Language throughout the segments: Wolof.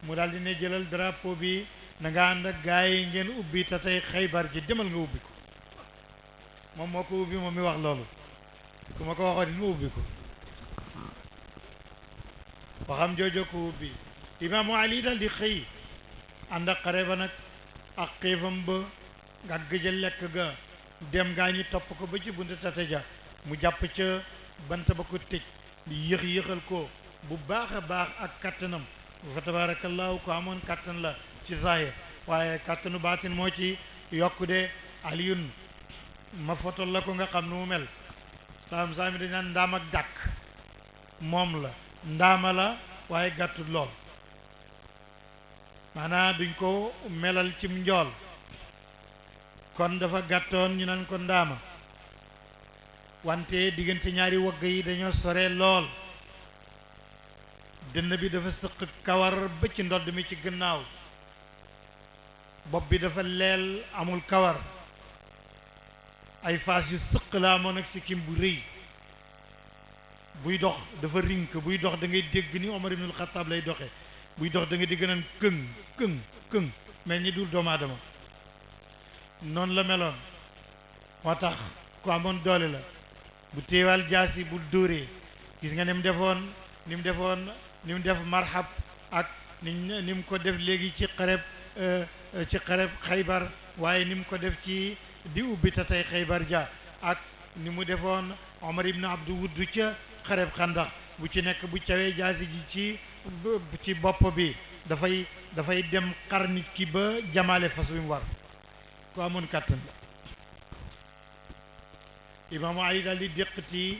mu daal di ne jëlal drapeau bi na nga ànd ak gaa yi ngeen ubbi te tey Xaybar ji demal nga ubbi ko moom moo ko ubbi moom mi wax loolu ku ma ko waxoon it mu ubbi ko waxam joojo ko ubbi imaamu Ali daal di xëy ànd ak xare ba nag ak xiifam ba nga gëjal lekk ga dem gaa ñi topp ko ba ci buntu tate ja mu jàpp ca bant ba ko tëj di yëxal ko bu baax a baax ak kattanam fa tabarakallahu ko amoon kattan la ci zahir waaye kattanu baatin moo ci yokku de Aliyun ma fotol la ko nga xam nu mu mel saam saami dañ naan ndaam ak dàkk moom la ndaama la waaye gàttul lool maanaam duñ ko melal cim njool kon dafa gàttoon ñu naan ko ndaama wante diggante ñaari wagg yi dañoo sore lool dënn bi dafa sëq kawar ba ci ndodd mi ci gannaaw bopp bi dafa leel amul kawar ay faas yu sëq la amoon ak sikkim bu rëy buy dox dafa rink buy dox da ngay dégg ni Omar ibnul Xattaab lay doxe buy dox da nga dégg naan këng mel ni dul doomu aadama noonu la meloon moo tax ku amoon doole la bu téewal jaasi bu dóoree gis nga ni mu ni mu def marhab ak ni mu ko def léegi ci xareb Xaybar waaye ni mu ko def ci di ubbi ta tey Xaybar ja ak ni mu defoon Omar ibn Abdu Wudd ca xareb Xandax bu ci nekk bu cawee jaasi ji ci bopp bi dafay dem xar nit ki ba jamaale fas wi mu war ku amoon kàttan imaamu Ali daal di déqati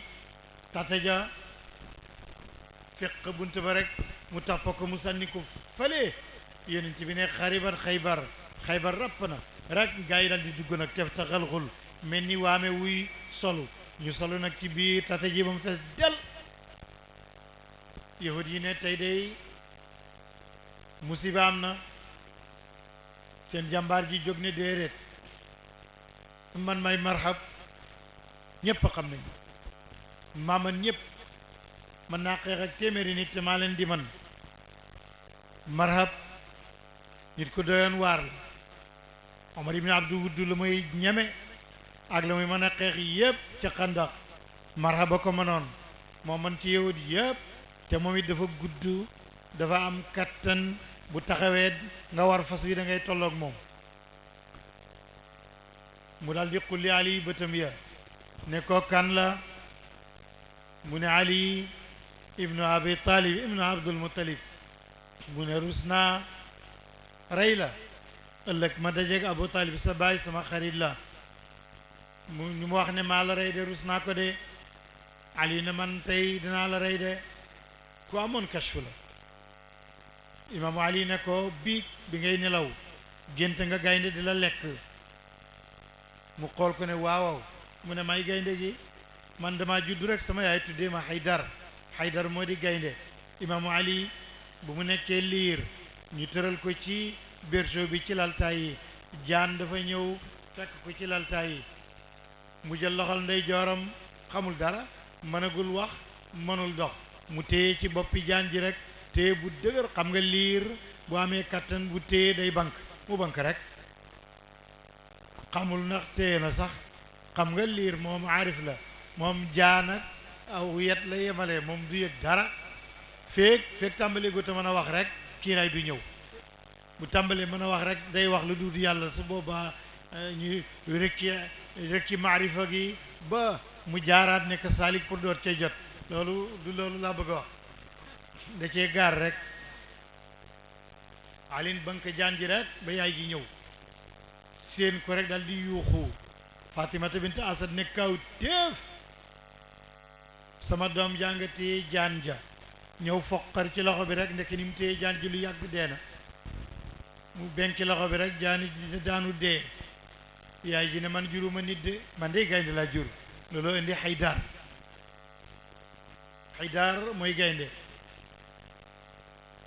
tataja fekk bunt ba rek mu tax ko mu sànni ko fële yonent bi ne xaybar rapp na rek gaa yi daal di dugg nag tef ta xalxul mel ni waame wuy solu ñu solu nag ci biir tataji ba mu fees del yahud yi ne tey day musiba am na seen jàmbaar ji jóg ne déedéet man may marhab ñëpp xam nañ maaman ñëpp mën naa xeex ak téeméeri nit te maa leen di man marhab nit ko doyoon waar la Omar ibn Abdu Wudd la muy ñeme ak la muy mën a xeex yëpp ca Xandax marhaba ko mënoon moo man ci yahud yëpp te moom it dafa gudd dafa am kattan bu taxawee nga war fas wi da ngay tolloog moom mu daal di xulli Ali bëtam ya ne ko kan la mu ne Ali ibnu Abi Talib ibnu Abdul Muttalib mu ne rus naa rey la ëllëg ma dajeeg Abu Talib sa baay sama xarit la mu wax ne maa la rey de rus naa ko de Ali ne man tey dinaa la rey de ku amoon kashfu la imaamu Ali ne ko bi ngay nelaw gént nga gaynde di la lekk mu xool ko ne waaw mu ne may gaynde gi man dama juddu rek sama yaay tuddee ma Haydar moo di gaynde imaamu Ali bu mu nekkee liir ñu tëral ko ci berceau bi ci laltaay yi jaan dafa ñëw fekk ko ci laltaay yi mu jël loxol ndey jooram xamul dara mënagul wax mënul dox mu téye ci boppi jaan ji rek téye bu dëgër xam nga liir bu amee kattan bu téye day bank mu bank rek xamul ndax téye na sax xam nga liir moom aarif la moom jaan ak aw yet la yemale moom du yëg dara feek tàmbali gu te mën a wax rek kii lay du ñëw bu tàmbalee mën a wax rek day wax lu dul yàlla su boobaa ñu rek ci maarifa gi ba mu jaaraat nekk saalik pour door cee jot loolu laa bëgg a wax da cee gaar rek alin banque jaan ji rek ba yaay ji ñëw seen ko rek dal di yuuxu Fatimata bint Asad ne kaw téef sama doom jàng téye jaan ja ñëw foqar ci loxo bi rek ndekk ni mu téye jaan ji lu yàgg dee na mu benk ci loxo bi rek jaani daanu dee yaay ji ne man juruma nit de man de gaynde laa jur looloo indi Haydar mooy gaynde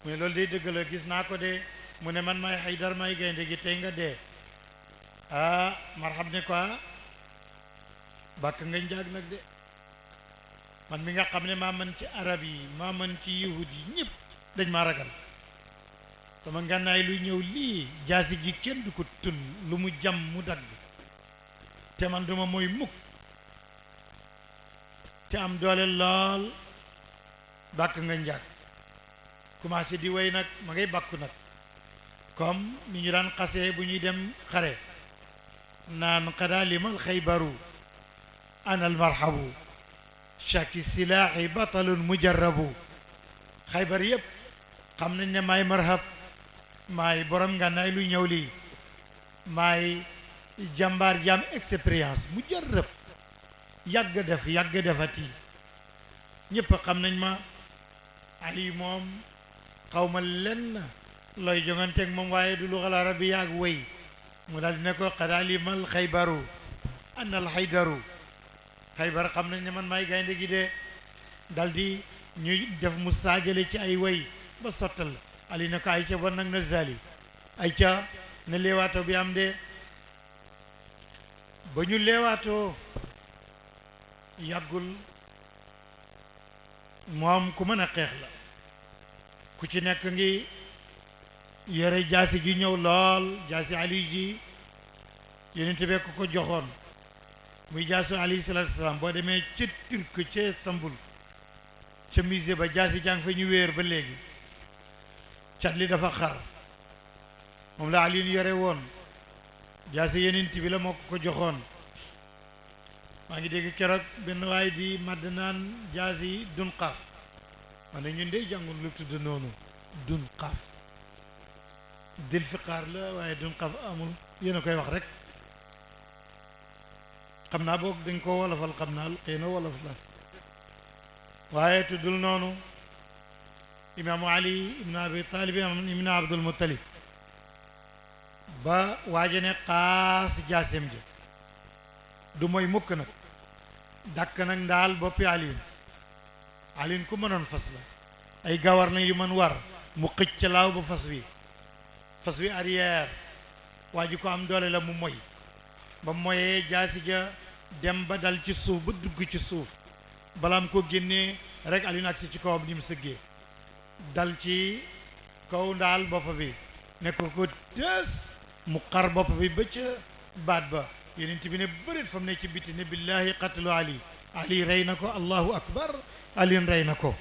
mu ne loolu day dëgg la gis naa ko de mu ne man may Haydar may gaynde gi tey nga dee marhab ne ko bàkk nga njaag nag de man mi nga xam ne maa mën ci arab yi maa mën ci yahud yi ñëpp dañ maa ragal sama ngànnaay lu ñëw lii jaasi ji kenn du ko tun lu mu jam mu dagg te man duma mooy mukk te am doole lool bàkk nga njàkk commencé di way nag ma ngay bàkku nag comme ni ñu daan xasee bu ñuy dem xare naan xadaa limal xaybaru ana almarhabu shaki silaahi batalun mujarrabu xaybar yëpp xam nañ ne maay marhab maay borom ngànnaay lu ñëw lii maay jàmbaar jaam expérience mujarrab yàgg defati ñëpp xam nañ ma Ali moom xaw ma lenn looy jonganteeg moom waaye du lugal arabiya ak wéy mu daal di ne ko xad alimal xaybaru anal xaydaru xaybar xam nañ ne man maay gaynde gi de dal di ñuy def mu saajale ci ay wéy ba sottal Ali ne ko ay ca bon nag na zali ay ca ne leewaato bi am de ba ñu leewaatoo yàggul moom ku mën a xeex la ku ci nekk ngi yore jaasi ji ñëw lool jaasi Ali ji yonent bi ko joxoon muy jaasu alayhi salaatu wasalaam boo demee ca Turc ca Istanbul ca musée ba jaasi jàng fa ñu wéer ba léegi cat li dafa xar moom la Ali yore woon jaasi yonent bi la moo ko joxoon maa ngi dégg keroog benn waay di madd naan jaasi dun xaaf man ne ñun de jàngun lu tudd noonu dun xaaf dil fiqaar la waaye dun xaaf amul yéen a koy wax rek xam naa boog dañ ko wolofal xam naa xëy na wolof la waaye tuddul noonu imaamu Ali ibn Abi Talib ibn Abdul Muttalib ba waaja ne xaas jaaseem ja du mooy mukk nag dàkk nag ndaal boppi Aliin ku mënoon fas la ay gawar na yu mën war mu xëcc ca laaw ba fas wi arrière waa ji ko am doole la mu moy ba moyee jaasi ja dem ba dal ci suuf ba dugg ci suuf balaam ko génnee rek Aliin agsi ci kawam ni mu sëggee dal ci kaw ndaal bopp bi ne ko tës mu xar bopp bi ba ca baat ba yonent bi ne bërit fa mu ne ci biti ne billahi qatlu Ali rey na ko allahu akbar Aliin rey na ko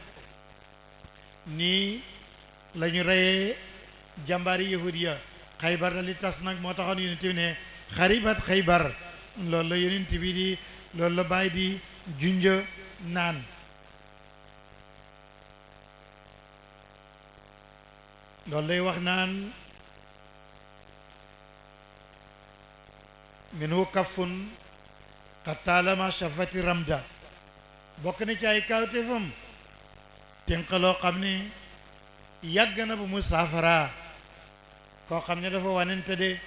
nii la ñu reyee jàmbaari yahudiya Xaybar dali tas nag moo taxoon yonent bi ne xaribat Xaybar loolu la yonent bi di loolu la bàyyi di junja naan loolu lay wax naan minhu kafun xataalama shafati ramda bokk na ci ay kawtéefam tënkaloo xam ne yàgg na bu mu saafara koo xam ne dafa wanente de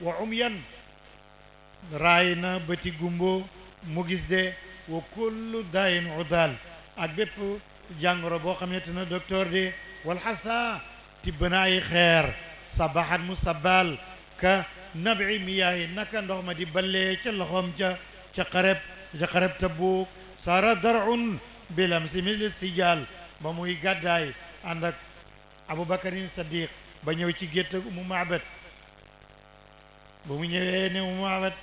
wa umyan raay na bëti gumbo mu gis de wa kullu dayin udal ak bépp jàngoro boo xam ne te na docteur de wal xasa tibb na ay xeer sabaxat mu sabal ka nabi miyaahi naka ndox ma di ballee ca loxoom ca xareb Tabuk saara darun bilam si mil sijaal ba muy gàddaay ànd ak Abubakarin Sadiq ba ñëw ci gétt ak Umu Maabad ba mu ñëwee ne Umu Maabad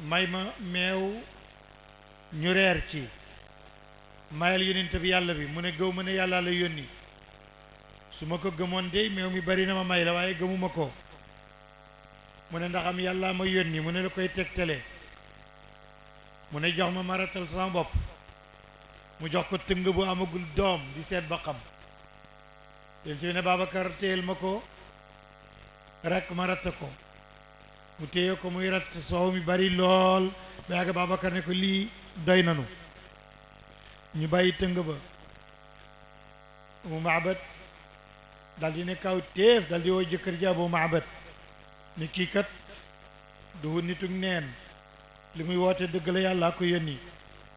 may ma meew ñu reer ci mayal yonent bi yàlla bi mu ne gëw ma ne yàlla la yónni su ma ko gëmoon dey meew mi bari na ma may la waaye gëmuma ko mu ne ndax am yàlla ma yónni mu ne la koy tegtale mu ne jox ma maratal sama bopp mu jox ko tëng bu amagul doom di seet ba xam yéen ci ne Babacar téyel ma ko rek ma ratt ko mu téye ko muy ratt soow mi bari lool ba yàgg Babacar ne ko lii doy nanu ñu bàyyi tëng ba Umu Maabad dal di ne kaw téef dal di woo jëkkër ji Abu Maabad ni kii kat du nitug neen li muy woote dëgg la yàlla ko yónni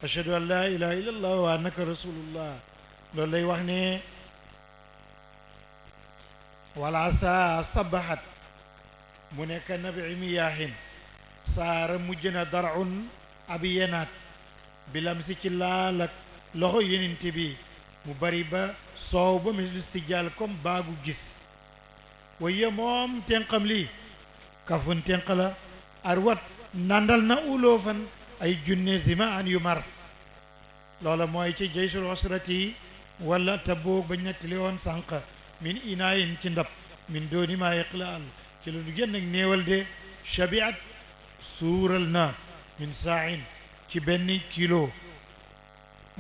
ashhadu an la ilaha illallah wa annaka rasulullah loolu lay wax ne wala sa sabahat mu nekk nabi miyaahin saara mujj na darun abi yenaat bilam si ci laal ak loxo yenente bi mu bari ba soow ba misli istijaal comme baagu gis waye moom tenqam lii kafun tenq la arwat nandal na uloofan ay junne zima an yu mar loola mooy ci jaysul usrati wala Tabuk ba nettali woon sànq min inaayin ci ndab min dooni maa iqlaal ci lu du génn ak néewal de shabiat suural na min saain ci benn kilo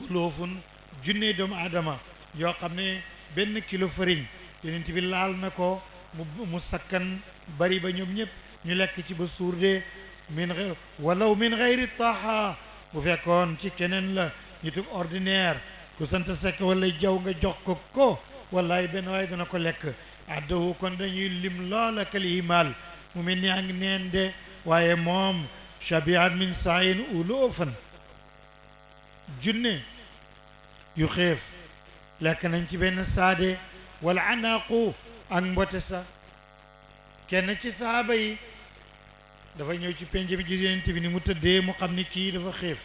uloofun junne doomu aadama yoo xam ne benn kilo farine yonent bi laal na ko mu sakkan bari ba ñoom ñëpp ñu lekk ci ba suur de walaw min gayri taha bu fekkoon ci keneen la nitub ordinaire ku sant sekk wala jaw nga jox ko wallaay benn waaye dana ko lekk addahu kon dañuy lim loola kalihimal mu mel ni ak neen de waaye moom shabiat min saayin ulufan junne yu xeef lekk nañ ci benn saade wala anaqu ak mbote sa kenn ci saaba yi dafa ñëw ci penc bi gis Yonent bi ni mu tëddee mu xam ni kii dafa xeef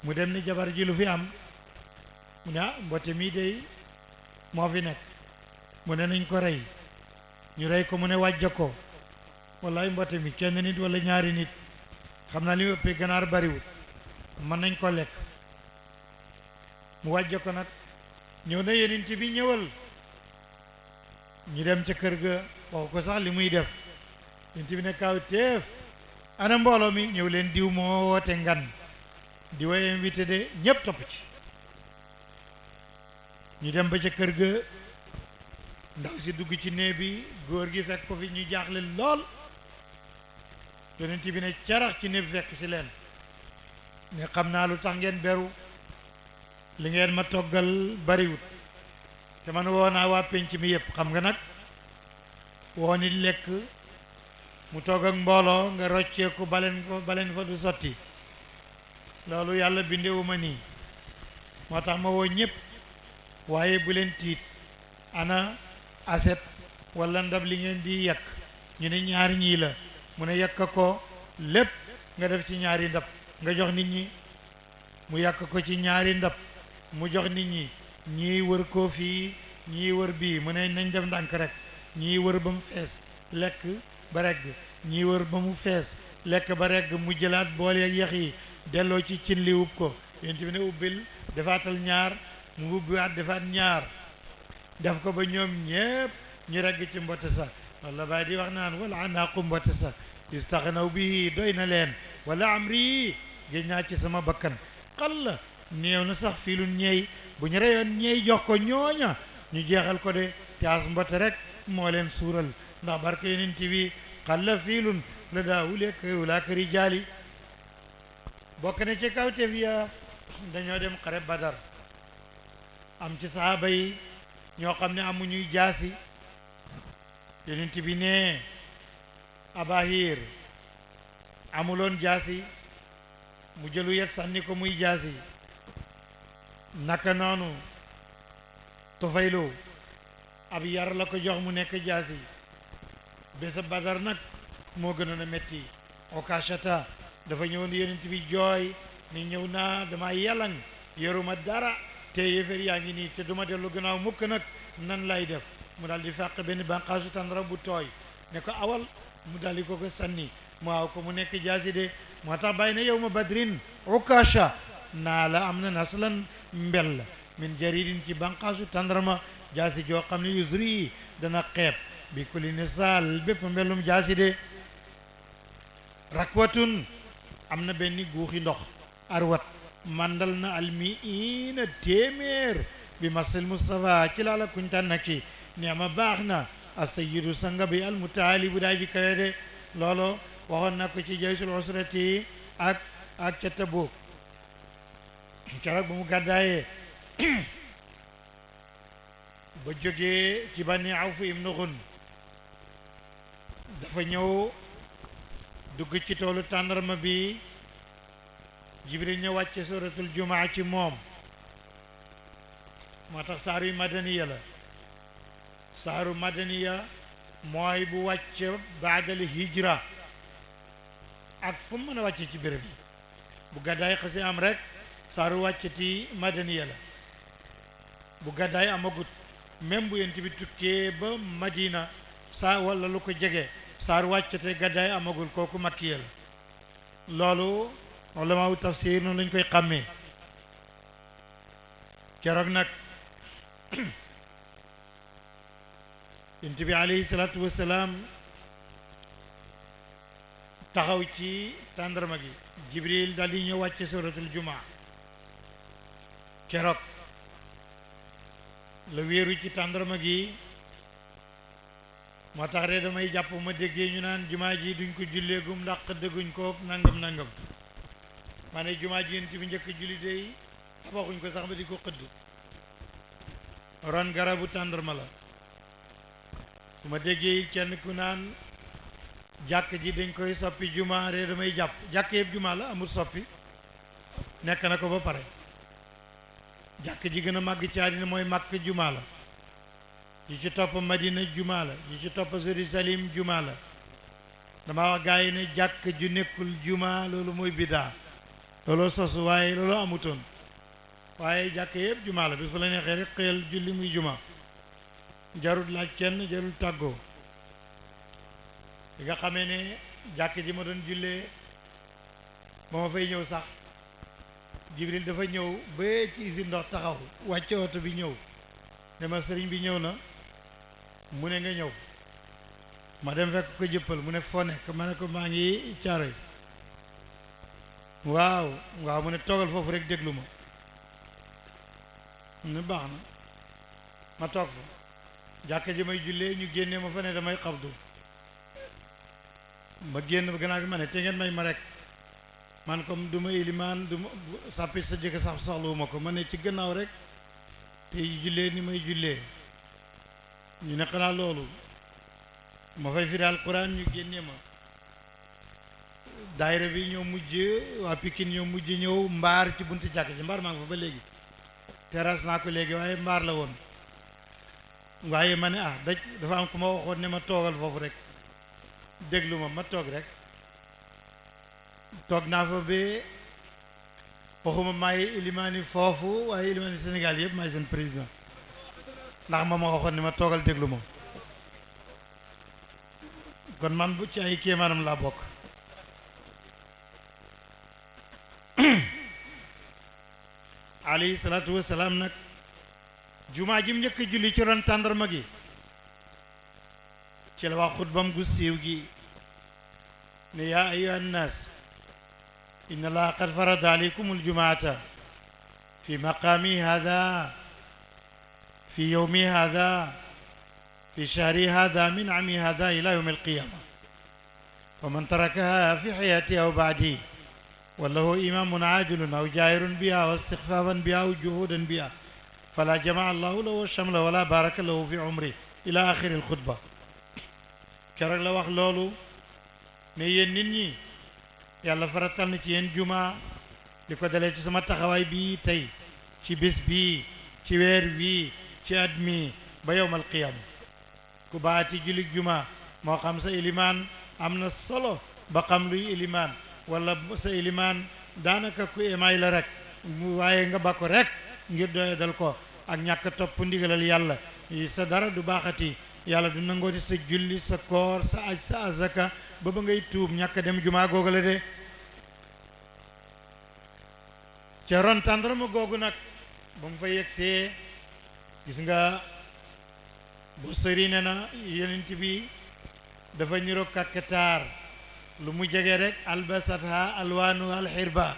mu dem ni jabar ji lu fi am mu ne ah mbote mii day moo fi nekk mu ne nañ ko rey ñu rey ko mu ne wàjja ko wallaay mbote mi kenn nit wala ñaari nit xam naa li mu ëppee ganaar bariwul mën nañ ko lekk mu wàjja ko nag ñëw na Yonent bi ñëwal ñu dem ca kër ga wax ko sax li muy def Yonent bi ne kaaw teef ana mbooloo mi ñëw leen diw moo woote ngan di way invité de ñëpp topp ci ñu dem ba ca kër ga ndaw si dugg ci néeg bi góor gi fekk ko fi ñu jaaxle lool Yonent bi ne carax ci néeg fekk si leen ne xam naa lu tax ngeen beru li ngeen ma toggal bariwut te man woo naa waa penc mi yëpp xam nga nag woo nit lekk mu togg ak mbooloo nga rocceeku baleen fa du sotti loolu yàlla bindewuma nii moo tax ma woo ñëpp waaye bu leen tiit ana aset wala ndab li ngeen di yekk ñu ne ñaar ñii la mu ne yekk ko lépp nga def ci ñaari ndab nga jox nit ñi mu yekk ko ci ñaari ndab mu jox nit ñi ñii wër koo fii ñii wër bii mu ne nañ def ndànk rek ñii wër ba mu fees lekk ba regg ñii wër ba mu fees lekk ba regg mu jëlaat boole ak yax yi delloo ci cin li ub ko Yonent bi ne ubbil defaatal ñaar mu ubbiwaat defaat ñaar def ko ba ñoom ñépp ñu regg ci mbote sa walla baay di wax naan wala anaqu mbote sa istaxnaw bi doy na leen wala amri géej naa ci sama bakkan xal néew na sax fii lu ñeey bu ñu reyoon ñeey jox ko ñooña ñu jeexal ko de taas mbote rek moo leen suural ndax barke Yonent bi xalla fiilun la daa wulaaka rijaali bokk na ci kawteef ya dañoo dem xare Badar am ci sahaaba yi ñoo xam ne amuñuy jaasi Yonent bi ne Abahir amuloon jaasi mu jëlu yet sànni ko muy jaasi naka noonu Tufaylu ab yar la ko jox mu nekk jaasi bésa Badar nag moo gënoon a metti Okashata dafa ñëwoon Yonent bi jooy ni ñëw naa dama yalang yoruma dara te yéeféer yaa ngi nii te duma dellu gannaaw mukk nag nan lay def mu daal di fàq benn bànqaasu tàndara bu tooy ne ko awal mu daal di ko sànni mu aw ko mu nekk jaasi de moo tax bàyyi na yawma badrin Ukasha naa la am na naslan mbell min jaridin ci bànqaasu tàndarma jaasi joo xam ne yusri dana xeeb bi kulli nisaal bépp mbellum jaasi de rakwatun am na benn guuxi ndox arwat mandal na almiina téeméer bi masil Mustafa ci laala kuñ tànn ki neema baax na as-sayyidu sanga bi almutaali bu daay ji kawe de loolu waxoon na ko ci jaysul usrati ak ca Tabuk keroog ba mu gàddaayee ba jógee ci Bani Awf ibnu Xun dafa ñëw dugg ci toolu tàndarma bi Jibril ñëw wàcce suratul jumaa ci moom moo tax saaru yu madaniya la saaru madaniya mooy bu wàcce baadal hijra ak fu mu mën a wàcce ci béréb yi bu gàddaay xasi am rek saaru wàcceti madaniya la bu gàddaay amagut même bu yonent bi tukkee ba Madina saa wala lu ko jege saar wàccate gàddaay amagul kooku makkiya la loolu ulamaawu tafsir noonu lañ koy xàmmee keroog nag yonent bi alayhi salaatu wassalaam taxaw ci tàndarma gi Jibril daal di ñëw wàcce suratul jumaa keroog la wéeru ci tàndarma gi moo tax de damay jàpp ma déggee ñu naan jumaa ji duñ ko julleegum ndax dëgguñ ko nangam nangam ma ne jumaa ji yonent bi njëkk julli dey tabaxuñ ko sax ba di ko xëdd ron garabu tàndarma la su ma déggee kenn ku naan jàkk ji dañ koy soppi jumaa de damay jàpp jàkk yëpp jumaa la amul soppi nekk na ko ba pare jàkk ji gën a màgg ci àddina mooy Makka jumaa la yi ci topp Madina jumaa la yi ci topp Jérusalem jumaa la dama wax gaa yi ne jàkk ju nekkul jumaa loolu mooy bidaa looloo sosu waaye loolu amutoon waaye jàkk yëpp jumaa la bis bu la neexee rek xëyal julli muy jumaa jarul laaj kenn jarul tàggoo li nga xamee ne jàkk ji ma doon jullee ba ma fay ñëw sax Jibril dafa ñëw ba ci usine ndox taxaw wàcce oto bi ñëw ne ma sëriñ bi ñëw na mu ne nga ñëw ma dem fekk ko jëppal mu ne foo nekk ma ne ko maa ngi Caaroy waaw waaw mu ne toogal foofu rek déglu ma ne baax na ma toog fa jàkk ji may jullee ñu génnee ma fa ne damay xabdu ma génn gannaaw gi ma ne te ngeen may ma rek man comme du ma ilimaan du ma sàppi sa jëkk sax soxluwuma ko ma ne ci gannaaw rek te jullee ni may jullee ñu ne xanaa loolu ma fay firi alquran ñu génnee ma daayira bi ñoo mujj waa Pikine ñoo mujj ñëw mbaar ci buntu jàkk ji mbaar maa ngi fa ba léegi terrasse naa ko léegi waaye mbaar la woon waaye ma ne dafa am ku ma waxoon ne ma toogal foofu rek déglu ma toog rek toog naa fa ba waxuma maay ilimaani foofu waaye ilimaani Sénégal yëpp maay seen président ndax ma waxoon ne ma toogal déglu ma kon man bu ci ay kéemaanam laa bokk alayhi salaatu wasalaam nag jumaa ji mu njëkk julli ci ron tàndarma gi ci la wax xutbam gu siiw gi ne yaa ayyuha nnaas inna allaha qad farada alaykum aljumaata fi maqaami hada fi yawmi hada fi shahri hada min ami hada ila yawmi alqiyama wa man tarakaha fi hayati aw baadi وله إمام عادل أو جائر بها واستخفافا بها أو جهودا بها فلا جمع الله له الشمل ولا بارك له في عمره إلى آخر الخطبة keroog la wax loolu ne yéen nit ñi yàlla faratal na ci yéen juma di ko dalee ci sama taxawaay bii tey ci bés bii ci weer bii ci at mi ba yawmal qiyam ku baati julik juma moo xam sa ilimaan am na solo ba xam luy ilimaan wala sa ilimaan daanaka ku emaay la rek waaye nga ba ko rek ngir doye dal ko ak ñàkk topp ndigalal yàlla sa dara du baaxati yàlla du nangooti sa julli sa koor sa aj sa azaka ba ngay tuub ñàkk dem jumaa googu la de ca ron tàndarma googu nag ba mu fa yegsee gis nga bu sëri ne na yonent bi dafa ñiro kakkataar lu mu jege rek albasatha alwaanu alxirba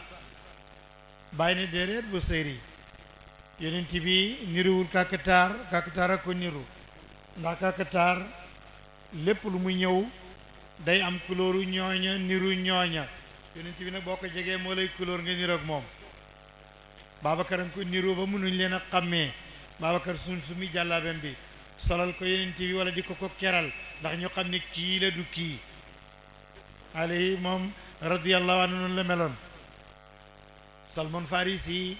bàyyi ne déedéet bu sëri yonent bi niruwul kakkataar a ko niru ndax kakkataar lépp lu mu ñëw day am couleur ñooña niru ñooña yonent bi nag boo ko jegee moo lay couleur nga niroog moom Babacar a ko niru ba mënuñ leen a xàmmee Babacar su mi jàllaabem bi solal ko yonent bi wala di ko keral ndax ñu xam ne kii la du kii alayhi moom radiyallahu anhu noonu la meloon Salman Farisi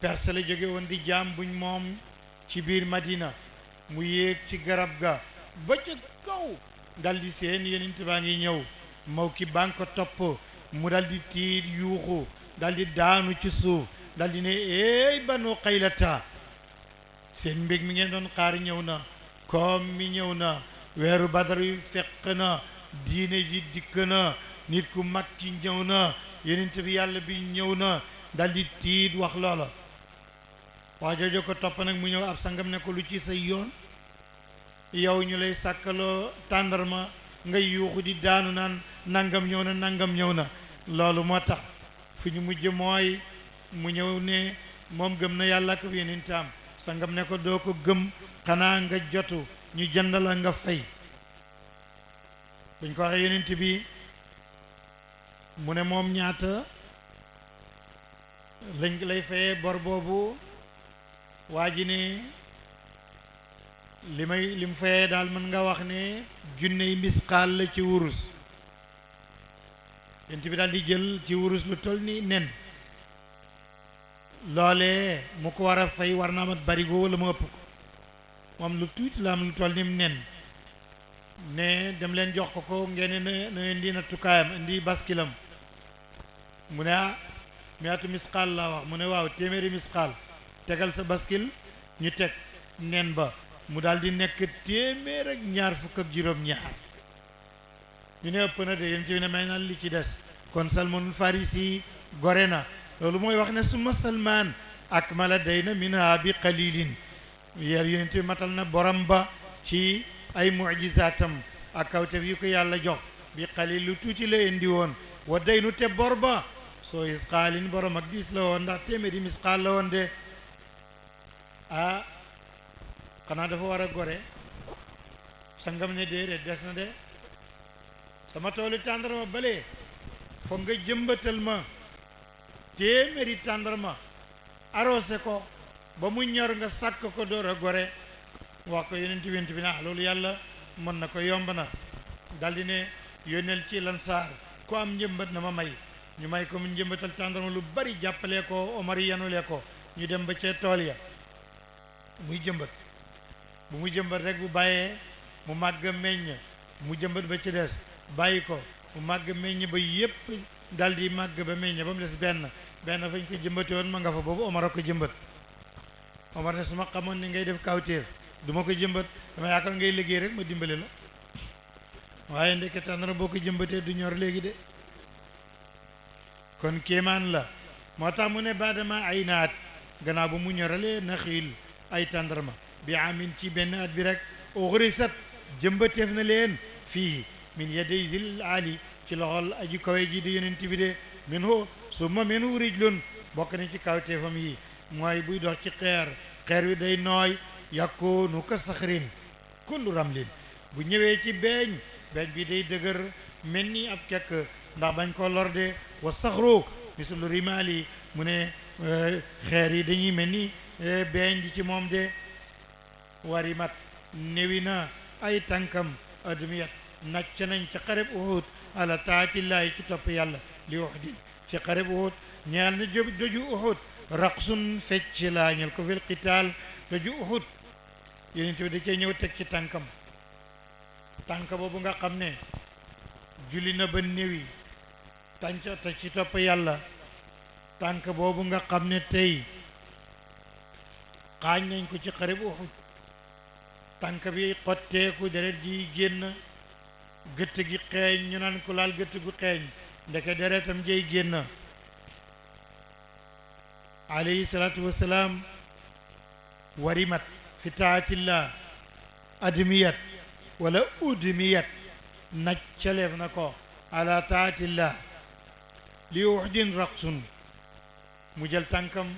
Perse la jóge woon di jaam buñ moom ci biir Madina mu yéeg ci garab ga ba ca kaw dal di seen yonent baa ngi ñëw mawkib baa ngi ko topp mu dal di tiit yuuxu dal di daanu ci suuf dal di ne eey banu xaylata seen mbég mi ngeen doon xaar ñëw na koom mi ñëw na weeru badar yu fekk na diine ji dikk na nit ku mat ci ñëw na yonent bi yàlla bi ñëw na dal di tiit wax loola waa joojo ko topp nag mu ñëw ab sangam ne ko lu ci say yoon yow ñu lay sàkkaloo tàndarma ngay yuuxu di daanu naan nangam ñëw na nangam ñëw na loolu moo tax fi ñu mujj mooy mu ñëw ne moom gëm na yàlla ak yonentam sangam ne ko doo ko gëm xanaa nga jotu ñu jënd la nga fay buñ ko waxee yonent bi mu ne moom ñaata lañ lay fayee bor boobu waa ji ne lim fayee daal mën nga wax ne junney misqaal la ci wurus yonent bi daal di jël ci wurus lu toll ni nen loolee mu ko war a fay war naa mat barigo wala mu ëpp ko moom lu tuuti la am lu toll ni nen ne dem leen jox ko ngeen ne indi nattukaayam indi baskilam mu ne ah miatu misqaal laa wax mu ne waaw téeméeri misqaal tegal sa baskil ñu teg nen ba mu daal di nekk téeméer ak ñaar fukk ak juróom-ñaar ñu ne ëpp na de yéen ci ne may na li ci des kon Salmanul Farisi gore na loolu mooy wax ne summa Salman akmala dayna minha bi qalilin yéen ci matal na borom ba ci ay mu'jizaatam ak kawtef yu ko yàlla jox bi qalil lu tuuti la indi woon wa daynu te bor ba soo isqaalin borom ak diis la woon ndax téeméeri misqaal la woon de ah xanaa dafa war a gore sangam ne déedéet des na de sama toolu tàndarma balee foog nga jëmbatal ma téeméeri tàndarma arrosé ko ba mu ñor nga sàkk ko door a gore wax ko yeneen ci went bi na loolu yàlla mën na ko yomb na daldi ne yónneel ci lansaar ku am njëmbat na ma may ñu may ko mu njëmbatal tàndarma lu bari jàppalee ko Omar yanulee ko ñu dem ba ca tool ya muy jëmbat bu mu jëmbat rek bu bàyyee mu màgg meññ mu jëmbat ba ci des bàyyi ko mu màgg meññ ba yépp daldi màgg ba meññ ba mu des benn fañ ko jëmbati woon ma nga fa boobu Omar a ko jëmbat Omar ne su ma xamoon ni ngay def kawtéef du ma ko jëmbat dama yaakaar ngay liggéey rek ma dimbale la waaye ndeke tàndara boo ko jëmbatee du ñor léegi de kon kéemaan la moo tax mu ne baadama ay naat gannaaw bu mu ñoralee na xiil ay tàndarma bi amin ci benn at bi rek uxrisat jëmbateef na leen fii min yaday zil ali ci loxol aji kawe ji di yonent bi de min hu summa min hu rijlun bokk na ci kawteefam yi mooy buy dox ci xeer wi day nooy yakunu ka saxrin kullu ramlin bu ñëwee ci beeñ bi day dëgër mel ni ab kekk ndax bañ ko lor de wa saxru mislu rimali mu ne xeer yi dañuy mel ni beeñ di ci moom de wari mat newi na ay tànkam admiyat nacc nañ ci xareb Uhud ala taatillahi ci topp yàlla li Uhud ci xareb Uhud ñeel na doju Uhud raqsun fecc laa ñel ko fil qital doju Uhud yonent bi da cee ñëw teg ci tànkam tànk boobu nga xam ne julli na ba néwi tànc te ci topp yàlla tànk boobu nga xam ne tey xaañ nañ ko ci xareb Uhud tànk bi xotteeku deret ji génn gëtt gi xeeñ ñu naan ko laal gëtt gu xeeñ ndeke deretam jey génn alayhi salaatu wassalaam warimat fi taatillah admiyat wala udmiyat naccaleef na ko ala taatillah li Uhudin raqsun mu jël tànkam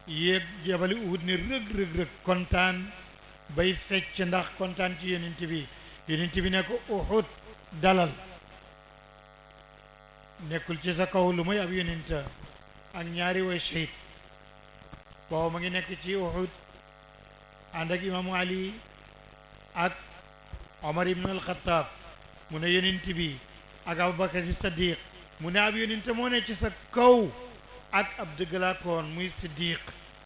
yéeg jabali Uhud ne rëg kontaan bay fecc ndax kontaan ci yonent bi ne ko Uhud dalal nekkul ci sa kaw lu muy ab yonent ak ñaari way shahid boobu ma ngi nekk ci Uhud ànd ak imaamu Ali ak Omar ibn al-Khattab mu ne yonent bi ak Abubakar Siddiq mu ne ab yonent moo ne ci sa kaw ak ab dëggalaakoon muy Siddiq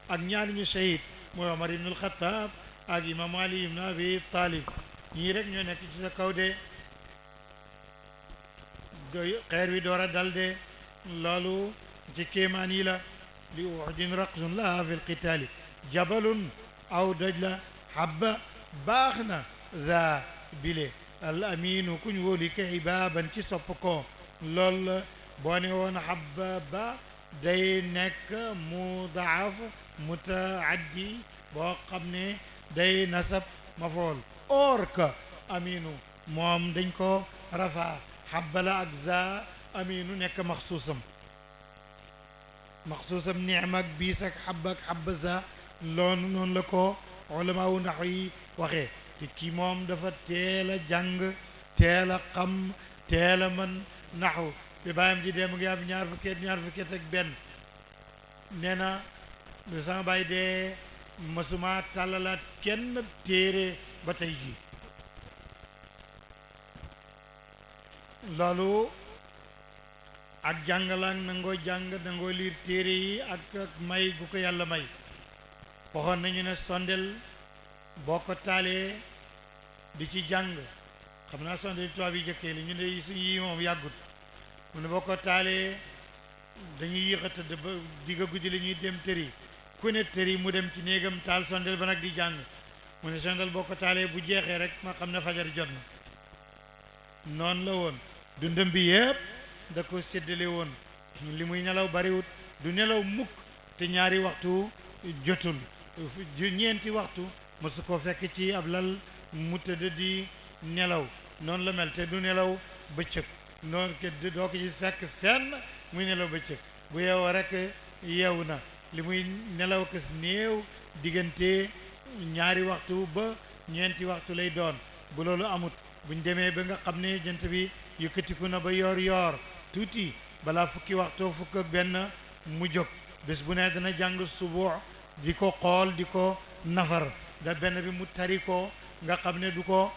ak ñaari ñu shahid mooy Omar ibn al-Khattab ak imaamu Ali ibn Abi Talib ñii rek ñoo nekk ci sa kaw de xeer wi door a dal de loolu ci kéemaan yi la li Uhudin raqsun laha fi lqitaali jabalun aw doj la habba baax na za bile al aminu kuñ wóoli ka ibaban ci sopp ko lool la boo ne woon habba ba day nekk mudaaf mutaaddi boo xam ne day nasab mafool or ka aminu moom dañ ko rafa habbala ak za aminu nekk maxsuusam ni'ma ak biis ak habba za loolu noonu la ko ulama wu ndax yi waxee te kii moom dafa teel a jàng teel a xam teel a mën naxu bi bàyyam ji dee mu ngi am ñaar fukki at ak benn nee na lu sama bàyyi dee masuma tàllalaat kenn téere ba tey ji loolu ak jàngalaan nangoo jàng nangoo liir téere yi ak may gu ko yàlla may waxoon nañu ne sondel boo ko taalee di ci jàng xam naa sondel tubaab yi jëkkee li ñu ne suñu yi moom yàggut mu ne boo ko taalee dañuy yéex a tëdd ba digga guddi la ñuy dem tëri ku ne tëri mu dem ci néegam taal sondel ba nag di jàng mu ne sondel boo ko taalee bu jeexee rek ma xam ne fajar jot na noonu la woon dundam bi yëpp da ko séddale woon li muy nelaw bariwut du nelaw mukk te ñaari waxtu jotul ñeenti waxtu mosu ko fekk ci ab lal mu tëdd di nelaw noonu la mel te du nelaw bëccëg noonu ke doo ko ci fekk fenn muy nelaw bëccëg bu yeewoo rek yeewu na li muy nelaw kës néew diggante ñaari waxtu ba ñeenti waxtu lay doon bu loolu amut buñ demee ba nga xam ne jant bi yëkkatiku na ba yoor tuuti balaa fukki waxtu fukk ak benn mu jóg bés bu ne dana jàng subuh di ko xool di ko nafar da benn bi mu tari ko nga xam ne du ko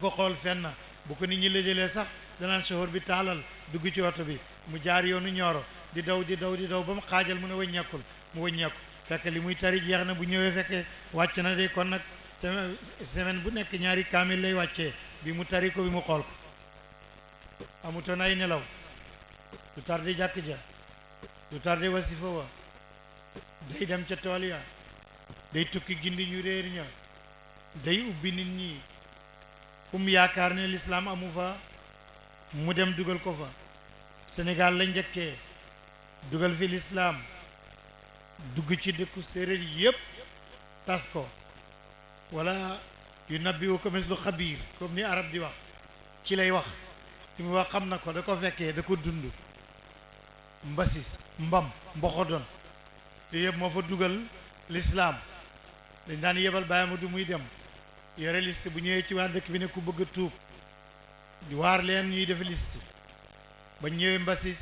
xool fenn bu ko nit ñi lëjëlee sax danaan soxor bi taalal dugg ci oto bi mu jaar yoonu ñooro di daw ba mu xaajal mu ne wëññeekul mu wëññeeku fekk li muy tari jeex na bu ñëwee fekkee wàcc na de kon nag semaine bu nekk ñaari kaamil lay wàccee bi mu tari ko bi mu xool ko amutoon ay nelaw du tardé jàkk ja du tardé wasifa wa day dem ca tool ya day tukki gindi ñu réer ña day ubbi nit ñi fu mu yaakaar ne l'islam amu fa mu dem dugal ko fa Sénégal la njëkkee dugal fi l'islam dugg ci dëkku séeréer yépp tas ko wala yu nabbi wu ko mislu xabiir comme ni arab di wax ci lay wax ci mu wax xam na ko da ko fekkee da ko dund mbasis mbam mboxodon te yëpp moo fa dugal l'islam dañ daan yebal bàyyi ma du muy dem yore liste bu ñëwee ci waa dëkk bi ne ku bëgg a tuub waar leen ñuy def liste ba ñëwee mbasis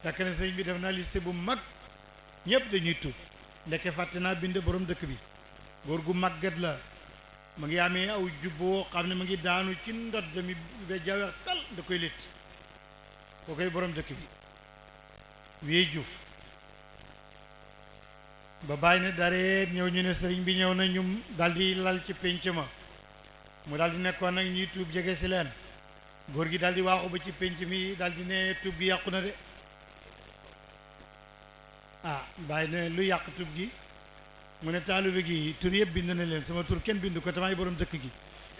fekk na sëñ bi def naa liste bu mag ñëpp dañuy tuub ndeke fàtte naa bind borom dëkk bi góor gu màggat la ma ngi amee aw jubboo xam ne ma ngi daanu ci ndodd mi ba jaweex tal da koy létt koo koy borom dëkk bi wii Juuf ba bàyyi ne dareet ñëw ñu ne sëriñ bi ñëw na ñu daldi lal ci pénc ma mu daldi nekkoon nag ñuy tuub jege si leen góor gi daldi waaxu ba ci pénc mi daldi ne tuub gi yàqu na de ah bàyyi ne lu yàq tuub gi mu ne taalibe gi tur yëpp bind na leen sama tur kenn bind ko tamay borom dëkk gi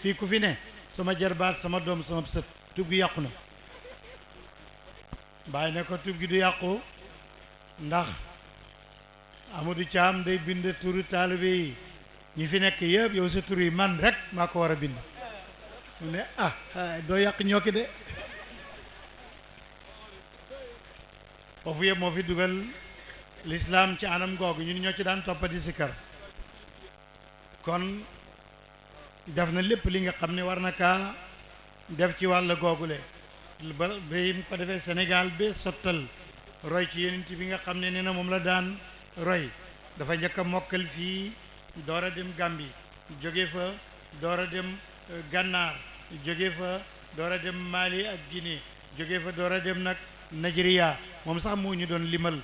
fii ku fi ne sama jarbaat sama doom sama sët tuub gi yàqu na bàyyi ne ko tuub gi du yàqu ndax Amadou Thiam day bind turu taalibe yi ñi fi nekk yëpp yow sa tur yi man rek maa ko war a bind mu ne doo yàq ñooki de foofu yëpp moo fi dugal l'islam ci anam googu ñun ñoo ci daan toppati si kar kon def na lépp li nga xam ne war na kaa def ci wàll googule ba mu ko defee Sénégal ba sottal roy ci yeneen bi nga xam ne nee na moom la daan roy dafa njëkk a mokkal fii door a dem Gambie jóge fa door a dem Gànnaar jóge fa door a dem Mali ak Guinée jóge fa door a dem nag Nigeria moom sax moo ñu doon limal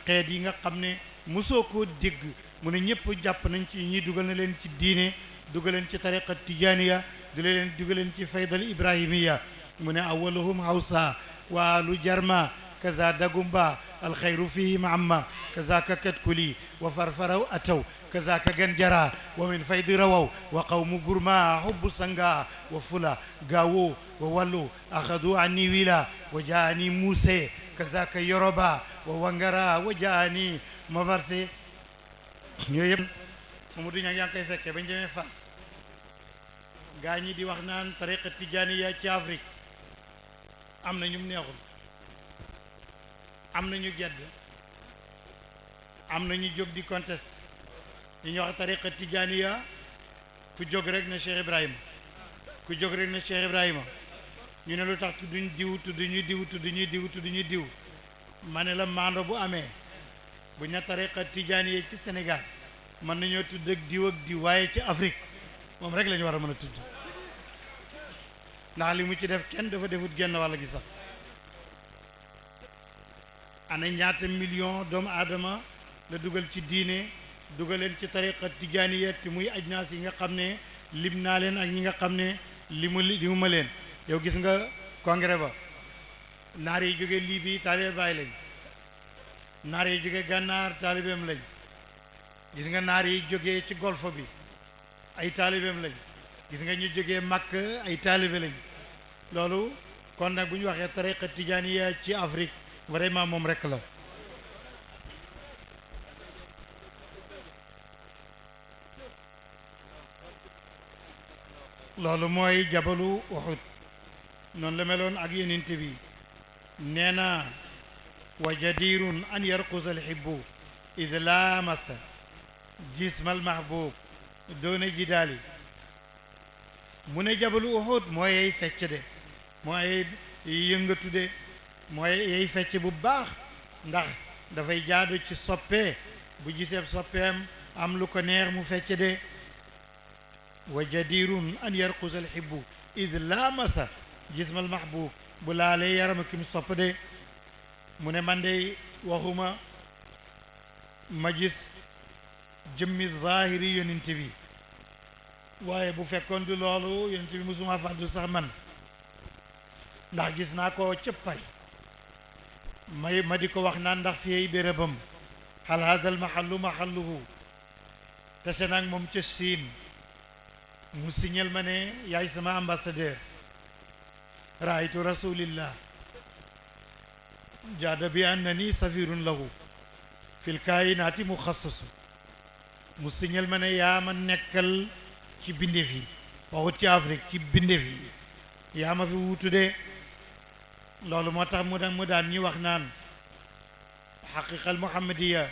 xeet yi nga xam ne mosoo koo dégg mu ne ñëpp jàpp nañ ci ñi dugal na leen ci diine dugal leen ci tariqa tijaniya dugal leen ci faydal ibrahimiya mu ne awaluhum hawsa waalu jarma kaza dagumba alxayru fihim amma kaza kakat kuli wa farfaraw ataw كذاك جنجرا ومن فيض رووا وقوم برما حب سنغا وفلا غاو وولو أخذوا عني ويلا وجاءني موسى كذاك يروبا ووانغرا وجاءني مبارسي ñoyep Mamadou ñang yang koy fekke bañ demee fa gañi di wax naan tariqa tijaniya ci Afrique am na ñum neexul am na ñu gedd am na ñu jóg di conteste ñu wax tariqa tijaniya ku jóg rek na Cheikh Ibrahima ku jóg rek na Cheikh Ibrahima ñu ne lu tax tudduñ diw ma ne la maando bu amee bu ñu tariqa tijaniya ci Sénégal mën nañoo tudd ak diw waaye ci Afrique moom rek la ñu war a mën a tudd ndax li mu ci def kenn dafa defut genn wàll gi sax ana ñaata million doomu aadama la dugal ci diine dugaleen ci tariqa tijaniya te muy ajnaas yi nga xam ne lim naa leen ak ñi nga xam ne limu ma leen yow gis nga congrès ba naar yi jóge Libye taalibe Baay lañ naar yi jóge gànnaar taalibeem lañ gis nga naar yi jógee ci golfe bi ay taalibeem lañ gis nga ñu jógee Makk ay taalibe lañ loolu kon nag bu ñu waxee tariqa tijaniya ci Afrique vraiment moom rek la loolu mooy jabalu Uhud noonu la meloon ak yonent bi nee na wa jadirun an yarqusa alhibbu id laamasa jisma almahbub doona jidaali mu ne jabalu Uhud mooy yey fecc de mooy yëngatu de mooy yey fecc bu baax ndax dafay jaadu ci soppe bu gisee soppeem am lu ko neex mu fecc de wa jadirun an yarqusa alhibbu id laamasa jisma almahbub bu laalee yarama ki mu sopp de mu ne man de waxuma ma gis jëmmi zahiri yonent bi waaye bu fekkoon du loolu yonent bi musuma fàddu sax man ndax gis naa ko cëppay ma di ko wax naan ndax fii bérébam hal hadal mahallu mahalluhu tase nag moom ca Siin mu signal ma ne yaay sama ambassadeur raaytu rasulillah jaada bi annani safirun lahu fil kaayinaati muxassasu mu signal ma ne yaa ma nekkal ci bindeef yi waxut ci Afrique ci bindeef yi yaa ma fi wuutu de loolu moo tax mu daan ñi wax naan xaqiqa al muhammadiya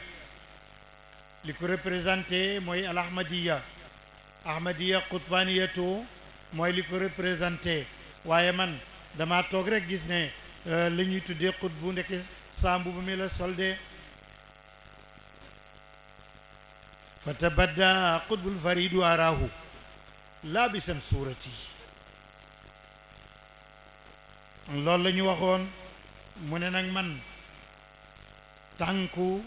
li ko représenté mooy al ahmadiya qutbaniyatu mooy li ko représenté waaye man dama toog rek gis ne la ñuy tuddee qutbu ndeke sambu bu mi la solde fa tabadda qutbul faridu arahu laabisan suurati loolu la ñu waxoon mu ne nag man tànku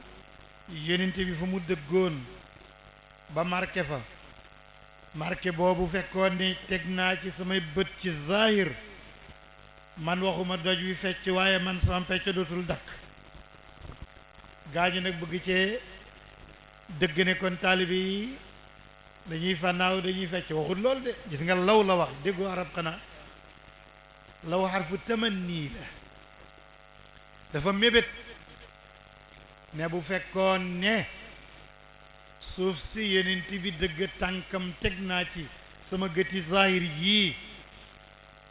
yenente bi fa mu dëggoon ba marqué fa marqué boobu fekkoon ni teg naa ci samay bët ci zahir man waxuma doj wi fecc waaye man sama pecc dootul dakk gaañu nag bëgg cee dëgg ne kon taalibe yi dañuy fànnaaw dañuy fecc waxul loolu de gis nga law la wax déggu arab xanaa law xarfu tamanni la dafa mébét ne bu fekkoon ne suuf si yenent bi dëgg tànkam teg naa ci sama gëti zahir yii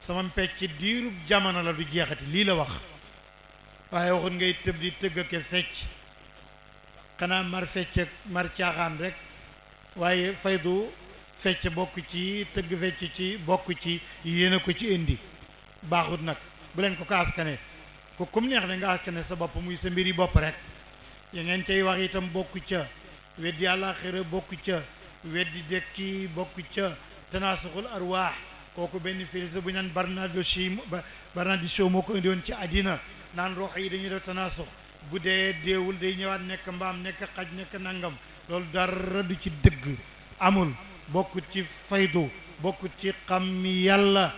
sama pecc diirub jamono la du jeexati lii la wax waaye waxut ngay tëb di tëgg ke fecc xanaa mar fecc mar caaxaan rek waaye faydu fecc bokk ci tëgg fecc ci bokk ci yéena ko ci indi baaxut nag bu leen ko askane ko comme neex na nga askane sa bopp muy sa mbiri bopp rek ya ngeen cay wax itam bokk ca weddi àllaaxira bokk ca weddi dekki bokk ca tanaasuxul arwaax kooku benn philosophe bu ñu naan Bernard Shaw moo ko indi woon ci àddina naan rox yi dañuy def tanaasux bu dee deewul day ñëwaat nekk mbaam nekk xaj nekk nangam loolu dara du ci dëgg amul bokkut ci faydu bokkut ci xam yàlla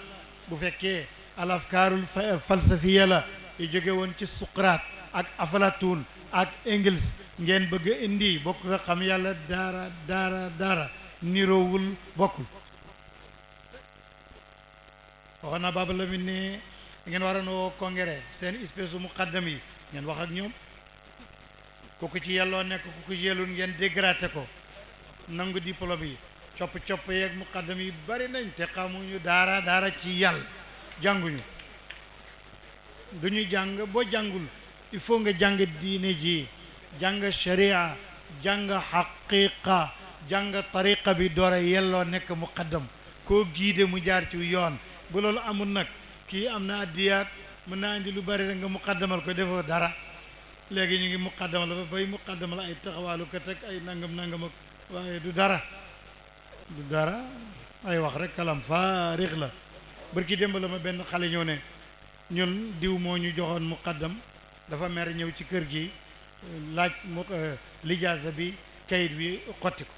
bu fekkee al afkaarul falsafiya la yu jóge woon ci Socrate ak Aflatun ak Engels ngeen bëgg a indi bokk nga xam yàlla dara niroowul bokkul. waxoon naa Baba Lamine ne ngeen war a noo congrès seen espèce muqaddam yi ngeen wax ak ñoom ku ko ci yelloo nekk ku ko yellul ngeen dégraté ko nangu diplôme yi copp yeeg muqaddam yi bari nañ te xamuñu dara ci yàlla jànguñu duñu jàng boo jàngul il faut nga jàng diine ji jàng sharia jàng haqiqa jàng tariqa bi door a yelloo nekk muqaddam koo giide mu jaar ci yoon bu loolu amul nag kii am na addiyaat mën naa indi lu bari rek nga muqaddamal ko defoo dara léegi ñu ngi muqaddamal la ba bay muqaddamal ay taxawaalu kat ak ay nangam ak waaye du dara ay wax rek kalam faarix la barki démb la ma benn xale ñëw ne ñun diw moo ñu joxoon muqaddam dafa mer ñëw ci kër gi laaj mu lijaasa bi kayit bi xotti ko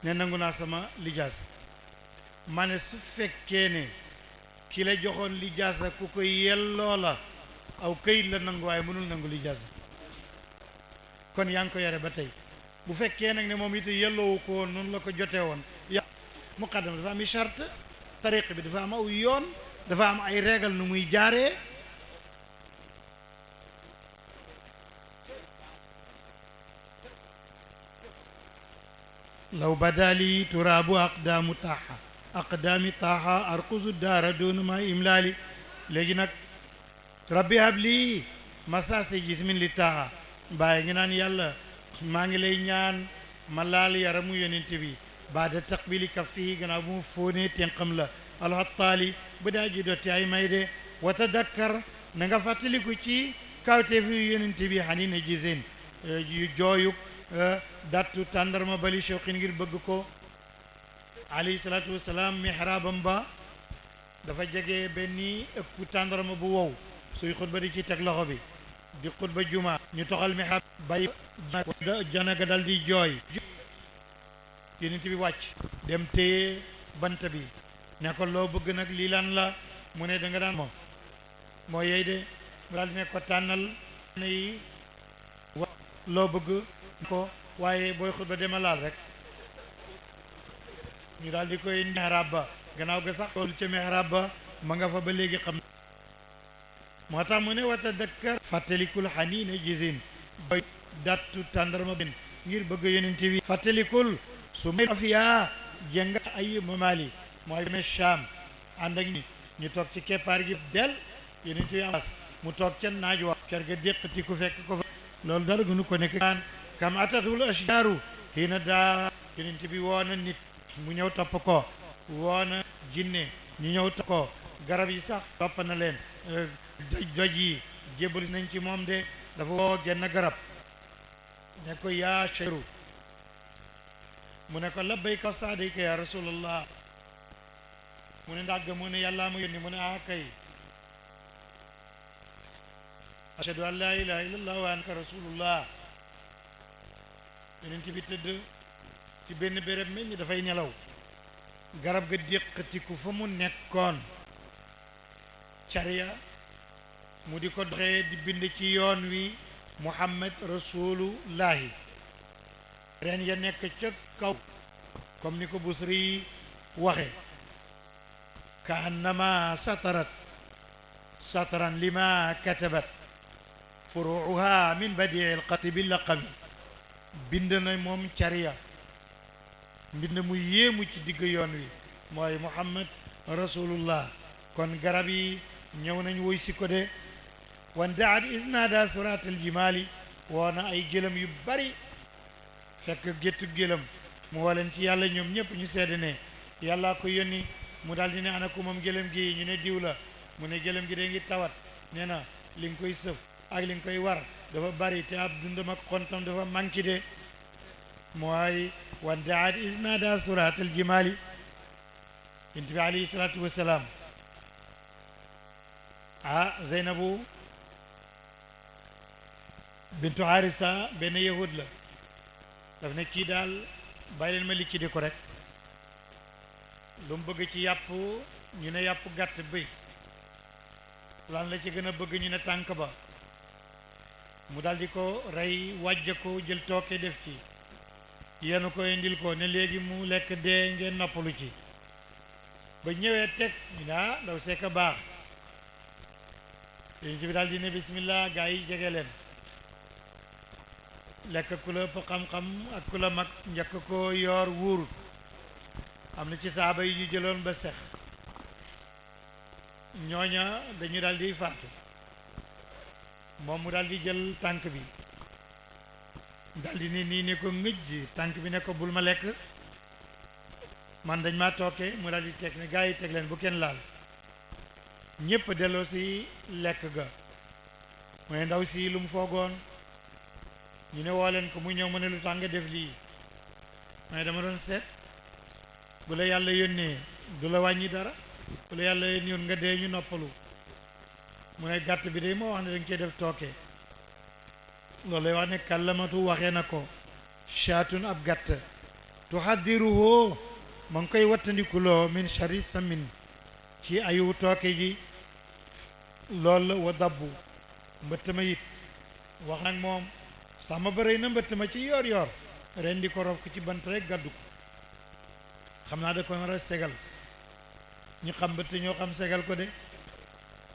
ne nangu naa sama lijaasa ma ne su fekkee ne ki la joxoon lijaasa ku ko yelloo la aw kayit la nangu waaye mënul nangu lijaasa kon yaa ngi ko yore ba tey bu fekkee nag ne moom it yelloowu ko woon noonu la ko jotee woon ya muqaddam dafa am i charte tariq bi dafa am aw yoon dafa am ay régal nu muy jaaree law badali turaabu aqdaami taaha arqusu daara doonu ma imlaali léegi nag rabbi habli masasi jismin li taaha bàyyi ngi naan yàlla maa ngi lay ñaan ma laal yaramu yonent bi baada taqbili kaffihi gannaaw bu mu fóonee tenqam la alxattaali ba daa ji dotti ay may de wa tadakkar na nga fàttaliku ci kawteef yu yonent bi xani na giseen yu jooyuk dattu tàndarma bali shawqin ngir bëgg ko alayhi salaatu wasalaam mihrabam ba dafa jege benn ëkku tàndarma bu wow suy xutba di ci teg loxo bi di xutba juma ñu toxal mihrab bay janaga dal di jooy yonent bi wàcc dem téye bant bi ne ko loo bëgg nag lii lan la mu ne da nga daan moom moo yey de daal di ne ko tànnal yi loo bëgg ko waaye booy xutba dema laal rek ñu daal di koy mihrab ba gannaaw ga sax loolu ca mihrab ba ma nga fa ba léegi xam moo tax mu ne wa tadakkar fàttalikul xaniina gisin boy dattu tàndarma bin ngir bëgg yonent bi fàttalikul su may afiya jënga ay mamali mooy me Sham ànd ak ñu toog ci keppaar gi del yonent bi am mu toog ca naaj wa ker ga déqati ku fekk ko fa loolu dara gënu ko nekk kaan kam atatul ashjaru xiina daa yonent bi woona nit mu ñëw topp ko woona jinne ñu ñëw topp ko garab yi sax topp na leen doj yi jébali nañ ci moom de dafa woo genn garab ne ko yaa cheru mu ne ko labbayka saadayka ya rasulallah mu ne ndàgg mu ne yàllaa ma yónni mu ne ah kay ashhadu an la ilaha illallah wa annaka rasulullah yonent bi tëdd ci benn béréb mel ni dafay nelaw garab ga déqatiku fa mu nekkoon cariya mu di ko doxee di bind ci yoon wi muhammad rasulullahi ren ya nekk ca kaw comme ni ko Busri waxe ka annama satran lima katabat furuuha min badii alqati bi laqabi bind na moom cariya mbind mu yéemu ci digg yoon wi mooy muhammad rasulullah kon garab yi ñëw nañ woy si ko de wan daat isnada surat aljimali woo na ay gëlëm yu bari fekk géttu gëlëm mu waleen ci yàlla ñoom ñëpp ñu seede ne yàllaa ko yónni mu daal di ne ana ku moom gëlëm gi ñu ne diw la mu ne gëlëm gi de ngi tawat nee na li nga koy sëf ak li nga koy war dafa bari te ab dundam ak xontam dafa manqué de mooy wan daat isnada surat aljimali yonent bi alayhi salaatu wasalaam Zeynabu bintu Harisa benn yahud la daf ne kii daal bàyyi leen ma liquide ko rek lu mu bëgg ci yàpp ñu ne yàpp gàtt bëy lan la ci gën a bëgg ñu ne tànk ba mu daldi ko rey wàjj ko jël tooke def ci yenu ko indil ko ne léegi mu lekk dee ngeen noppalu ci ba ñëwee teg ñu ne ndaw see ka baax yonent bi daal di ne bismillah gaa yi jege leen lekk ku la ëpp xam-xam ak ku la mag njëkk ko yoor wuurut am na ci saaba yi ñu jëloon ba sex ñooña dañu daal di faatu moom mu daal di jël tànk bi daal di nii ne ko ngëj tànk bi ne ko bul ma lekk man dañ maa tooke mu daal di teg ne gaa yi teg leen bu kenn laal ñëpp delloo si lekk ga mooy ndaw si lu mu foogoon ñu ne woo leen ko mu ñëw mu ne lu tax nga def lii mooy dama doon seet bu la yàlla yónnee du la wàññi dara bu la yàlla yónni nga dee ñu noppalu mu ne gàtt bi day moo wax ne dañ cee def tooke loolu lay wax ne kallamatu waxee na ko shaatun ab gàtt tuhaddiruhu ma ngi koy wattandikuloo min shari samin ci ayu tooke ji loolu la wa dabbu mbëtt ma it wax nag moom sama bërëy na mbëtt ma ci yoor yoor ren di ko rof ko ci bant rek gàddu ko xam naa da ko nar a segal ñu xam mbëtt ñoo xam segal ko de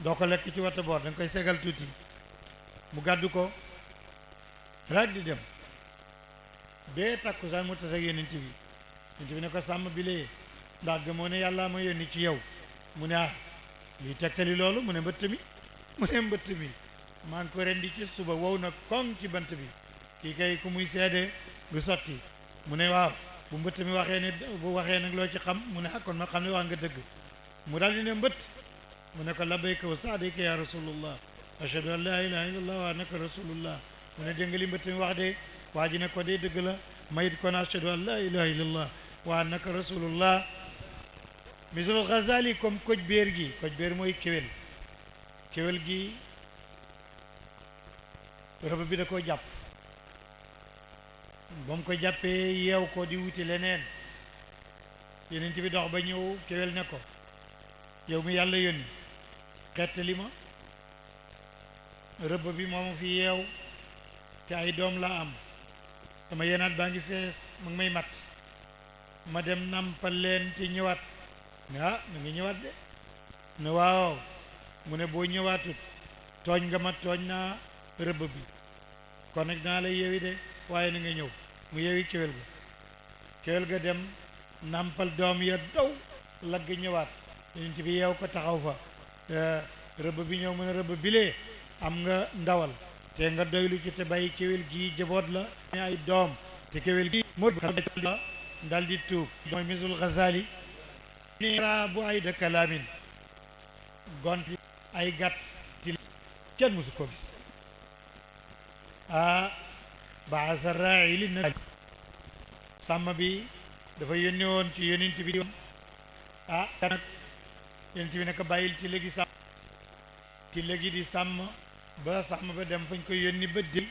doo ko lekk ci wata boor da nga koy segal tuuti mu gàddu ko rek di dem bee takkusaan mu tas ak yonent bi ne ko sàmm bi lee ndax gëmoo ne yàlla ma yónni ci yow mu ne luy tegtali loolu mu ne mbëtt mi maa ngi ko rendi ci suba wow na koŋ ci bant bi kii kay ku muy seede du sotti mu ne waaw bu mbëtt mi waxee nag loo ci xam mu ne kon ma xam ne wax nga dëgg mu daal di ne mbëtt mu ne ko labbayka wa sa'dayka ya rasulullah ashhadu an la ilaha illallah wa annaka rasulullah mu ne dégg nga li mbëtt mi wax de waa ji ne ko de dëgg la mayit kon ashhadu an la ilaha illallah wa annaka rasulullah misul Ghazali comme koj béer gi koj béer mooy kéwél gi rëbb bi da koo jàpp ba mu ko jàppee yeew ko di wuti leneen yeneen bi dox ba ñëw kéwél ne ko yow mi yàlla yónni xettali ma rëbb bi moo ma fi yeew te ay doom laa am sama yenaat baa ngi fees ma ngi may mat ma dem nampal leen te ñëwaat na ngi ñëwaat de ne waaw mu ne boo ñëwaatut tooñ nga ma tooñ naa rëbb bi kon nag naa la yeewi de waaye na nga ñëw mu yeewi kéwél ga dem nampal doom ya daw lagg ñëwaat yonent bi yeew ko taxaw fa rëbb bi ñëw mu ne rëbb bilee am nga ndawal te nga doylu ci te bàyyi kéwél gii jaboot la ay doom te kéwél gi moo dal di tuub mooy misul Ghazali ra bu ay de kalaamin gonti ay gàtt ci kenn musu ko gis baasa ra'i li na sàmm bi dafa yónni woon ci yonent bi nag yonent bi ne ko bàyyil ci léegi sàmm ci léegi di sàmm ba sàmm ba dem fañ ko yónni ba dil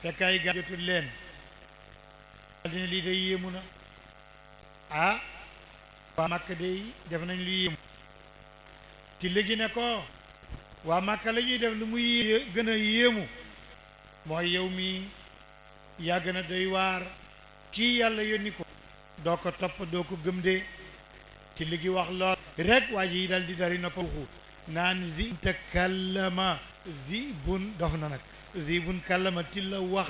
fekk ay gàtt jotul leen dina lii day yéemu na waa Màkka day def nañ lu yéemu ci léegi ne ko waa Màkka la ñuy def lu muy gën a yéemu mooy yow mi yaa gën a doy waar kii yàlla yónni ko doo ko topp doo ko gëm de ci léegi wax lool rek waa ji dal di dari na pawxu naan zi takallama zi bun dof na nag zi bun kallama ti la wax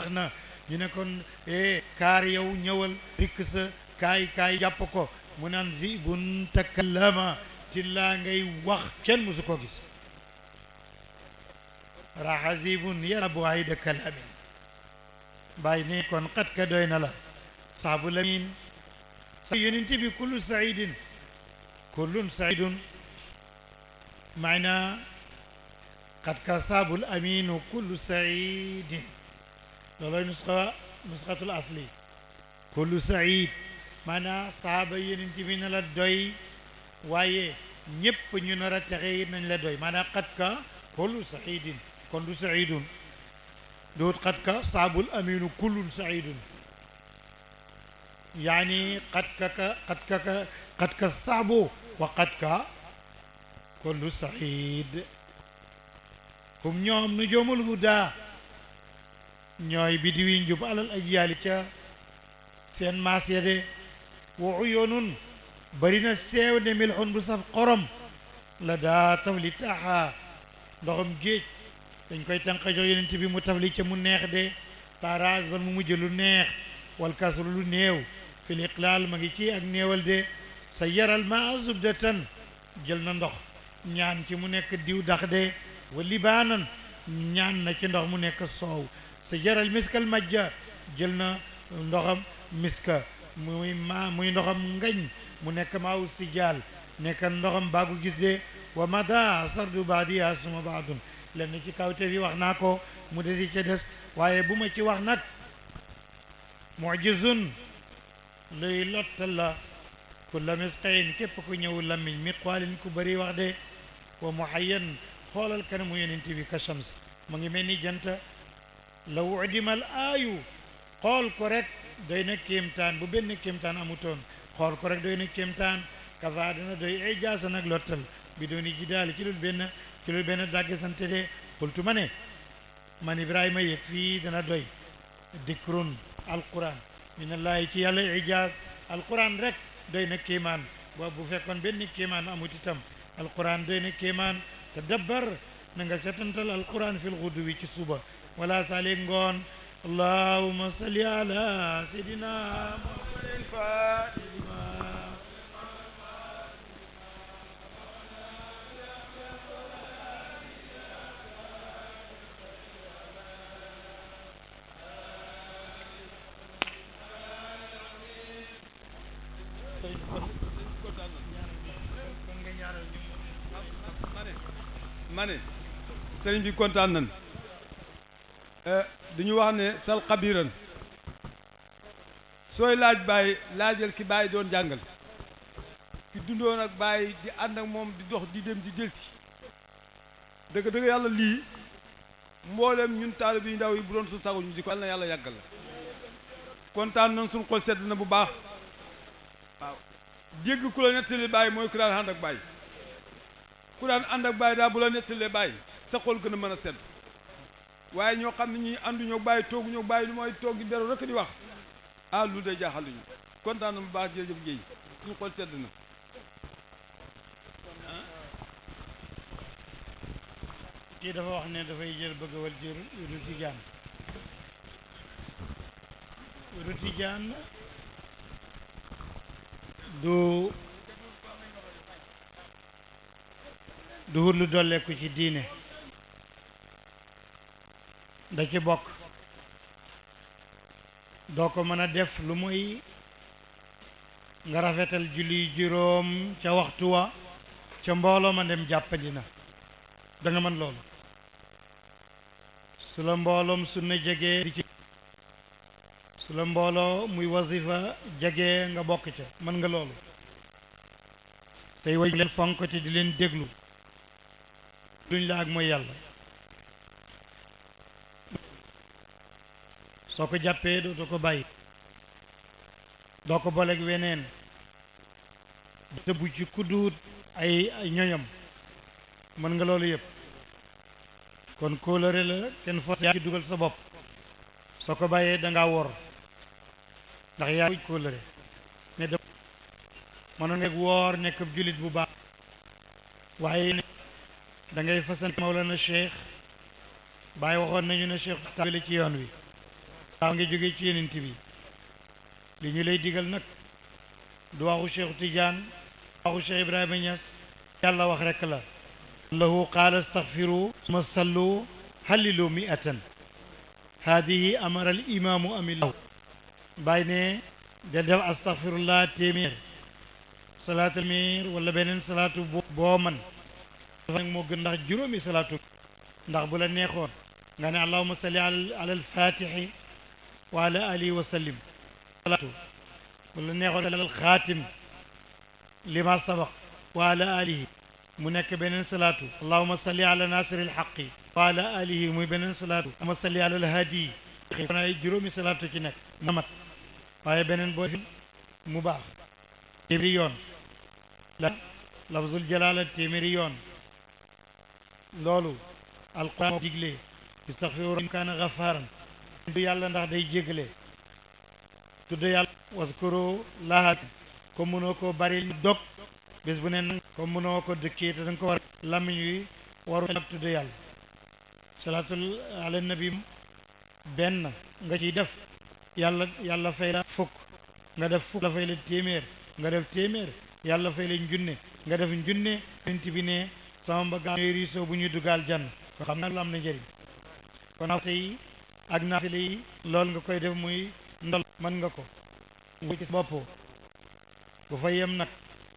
na ñu ne kon kaar yow ñëwal rikk sa kaay jàpp ko mu naan zi bun takallama ti laa ngay wax kenn musu ko gis raxa zi bun yara bu ay de kalamin bàyyi ne kon xat ka doy na la saabu lamin sa yonent bi kullun saidun maana xat ka saabul aminu kullu saidin looloy nusxatul asli kullu said maana saaba yonent bi na la doy waaye ñëpp ñu nar a texe nañ la doy maana xat ka kullu saidin kon du saidun doot xat ka saabul aminu kullun saidun yaani xat ka saabu wa xat ka kullu said hum ñoom nu joomul huda ñooy biddiw yi njub alal ajyaali ca seen maas ya de wa uyunun bari na seew ne milxun bu saf xorom la daa tafli taxa ndoxam géej dañ koy tànq jox yonent bi mu tafli ca mu neex de taaraas ban mu mujj lu neex wal kasru lu néew fil iqlaal ma ngi ci ak néewal de sa yaral ma zubdatan jël na ndox ñaan ci mu nekk diw dax de wa libaanan ñaan na ci ndox mu nekk soow sa jaral miskal majja jël na ndoxam miska muy ndoxam ngañ mu nekk maawu sijaal nekk ndoxam baagu gis de wa mada sardu baadiya suma baadun lenn ci kawte fi wax naa ko mu desi ca des waaye bu ma ci wax nag mujizun luy lottal la kulla misqayin képp ku ñëw lamiñ miqwaalin ku bëri wax de wa muhayyan xoolal kanamu yonent bi ka shams mu ngi mel ni jant law udimal aayu xool ko rek doy na kéemtaan bu benn kéemtaan amutoon xool ko rek doy na kéemtaan kafa dana doy ijaasa nag lottal bi dooni jidaali ci lul benn dàgg sante de xultu ma ne man Ibrahima yëg fii dana doy dikrun alquran minallahi ci yàlla ijaaz alquran rek doy na kéemaan bu fekkoon benn kéemaan amut itam alquran doy na kéemaan tadabbar na nga setantal alquran fil guduwi ci suba wala saalik ngoon allahumma salli ala sayidina muhammadin fatima ma ne sëriñ bi kontaan nan duñu wax ne sal xabiran sooy laaj bàyyi laajal ki bàyyi doon jàngal ki dundoon ak bàyyi di ànd ak moom di dox di dem di jëlsi dëgg dëgg yàlla lii mboolem ñun taalibe yi ndaw yi bu doon su sagu ñu di ko yàlla na yàlla yàggal la kontaan nan suñ xol sedd na bu baax waaw dégg ku la nettali bàyyi mooy ku daan ànd ak bàyyi ku daan ànd ak bàyyi daal bu la nettalee bàyyi sa xol gën a mën a sedd waaye ñoo xam ne ñi ànduñoo bàyyi tooguñoo bàyyi lu mooy toog gi dero rek di wax ah lu day jaaxal luñu kontaan na bu baax jërëjëf Guèye suñu xol sedd na kii dafa wax ne dafay jël bëgg wal jër ruti jaan ruti jaan du wut lu dolleeku ci diine da ci bokk doo ko mën a def lu muy nga rafetal julli juróom ca waxtu wa ca mbooloo ma dem jàppandi na da nga mën loolu su la mbooloom sunna jegee di ci su la mbooloo muy wasifa jegee nga bokk ca mën nga loolu tey way leen fonk te di leen déglu luñ la ak mooy yàlla soo ko jàppee doo ko bàyyi doo ko booleeg weneen tëbbu ci kudduut ay ñoñam mën nga loolu yëpp kon kóolëre la kenn fo yaa ci dugal sa bopp soo ko bàyyee da ngaa wor ndax yaa ngi kóolëre ne da mënoon nga woor nekk jullit bu baax waaye da ngay fasante Mawlana Cheikh Baye waxoon nañu ne Cheikh tàmbali ci yoon wi taa ngi jóge ci yenent bi li ñu lay digal nag du waxu Cheikh Tidiane waxu Cheikh Ibrahima Niass yàlla wax rek la lahu qaala astaghfiru summa sallu hallilu mi'atan hadihi amara al imamu amillahu Baye ne del def astaghfirullah téeméer salaatul miir wala beneen salaatu boo man dafa moo gën ndax juróomi salaatu ndax bu la neexoon nga ne allahumma salli ala al-fatihi wa ala alihi wa sallim salaatu bu la neexoon ala al-xaatim lima sabaq wa ala alihi mu nekk beneen salaatu allahumma salli ala nasiri al-haqqi wa ala alihi muy beneen salaatu allahumma salli ala al-hadi ay juróomi salaatu ci nekk namat waaye beneen boo mu baax téeméeri yoon la lafzul jalaala téeméeri yoon loolu alquran digle istaghfiru kaana ghafaran tudd yàlla ndax day jéggale tudd yàlla waskuru laha comme mënoo ko bari dog bés bu ne comme mënoo ko dëkkee te da nga ko war lamiñ wi waru ak tudd yàlla salaatul ala nabi benn nga ciy def yàlla fay la fukk nga def fukk la fay la téeméer nga def téeméer yàlla fay la njunne nga def njunne yonent bi ne sama mbagg riisoo bu ñu dugal jann ko xam naa lu am na njëriñ kon yi ak naafile yi loolu nga koy def muy ndol mën nga ko wu ci bopp bu fa yem nag